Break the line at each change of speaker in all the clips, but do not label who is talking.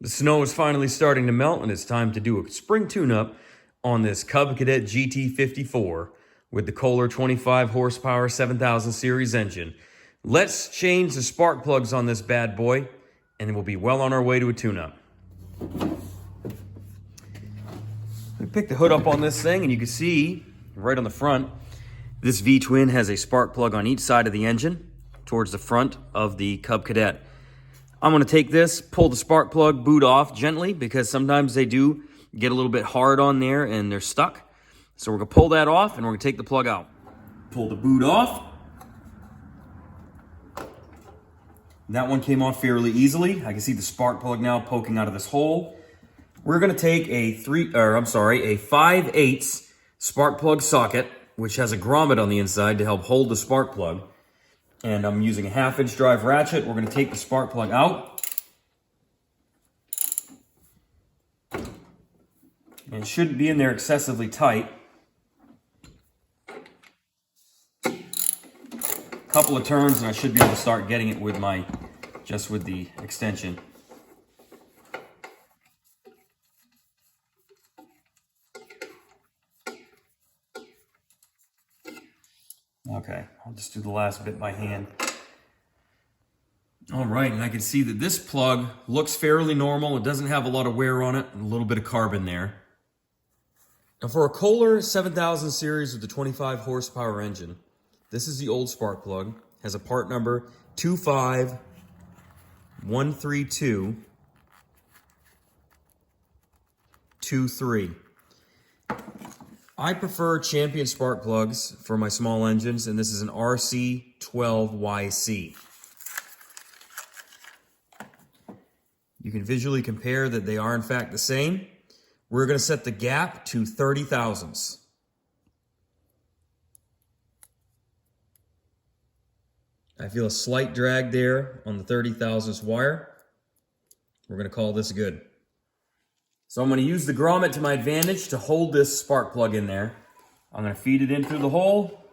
The snow is finally starting to melt, and it's time to do a spring tune-up on this Cub Cadet GT54 with the Kohler 25 horsepower 7000 series engine. Let's change the spark plugs on this bad boy, and we'll be well on our way to a tune-up. We pick the hood up on this thing, and you can see right on the front, this V-twin has a spark plug on each side of the engine towards the front of the Cub Cadet. I'm going to take this, pull the spark plug boot off gently because sometimes they do get a little bit hard on there and they're stuck. So we're going to pull that off and we're going to take the plug out. Pull the boot off. That one came off fairly easily. I can see the spark plug now poking out of this hole. We're going to take a 5/8 spark plug socket, which has a grommet on the inside to help hold the spark plug. And I'm using a 1/2-inch drive ratchet. We're going to take the spark plug out. And it shouldn't be in there excessively tight. A couple of turns and I should be able to start getting it with just with the extension. Okay, I'll just do the last bit by hand. All right, and I can see that this plug looks fairly normal. It doesn't have a lot of wear on it, and a little bit of carbon there. Now for a Kohler 7000 series with the 25 horsepower engine, this is the old spark plug. Has a part number 2513223. I prefer Champion spark plugs for my small engines, and this is an RC12YC. You can visually compare that they are in fact the same. We're going to set the gap to 30 thousandths. I feel a slight drag there on the 30 thousandths wire. We're going to call this good. So I'm going to use the grommet to my advantage to hold this spark plug in there. I'm going to feed it in through the hole.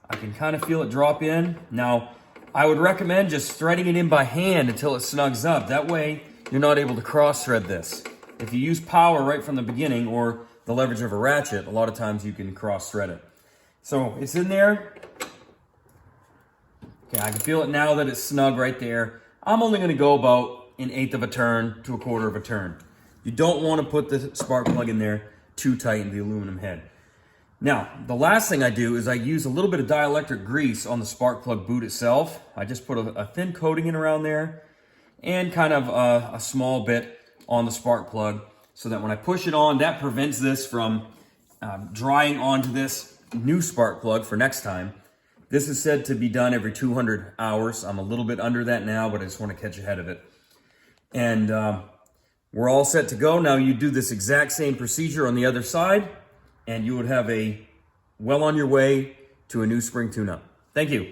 I can kind of feel it drop in. Now, I would recommend just threading it in by hand until it snugs up. That way, you're not able to cross-thread this. If you use power right from the beginning or the leverage of a ratchet, a lot of times you can cross-thread it. So it's in there. Okay, I can feel it now that it's snug right there. I'm only going to go about 1/8 of a turn to 1/4 of a turn. You don't want to put the spark plug in there too tight in the aluminum head. Now, the last thing I do is I use a little bit of dielectric grease on the spark plug boot itself. I just put a thin coating in around there and kind of a small bit on the spark plug so that when I push it on, that prevents this from drying onto this new spark plug for next time. This is said to be done every 200 hours. I'm a little bit under that now, but I just want to catch ahead of it. And we're all set to go. Now you do this exact same procedure on the other side, and you would have well on your way to a new spring tune-up. Thank you.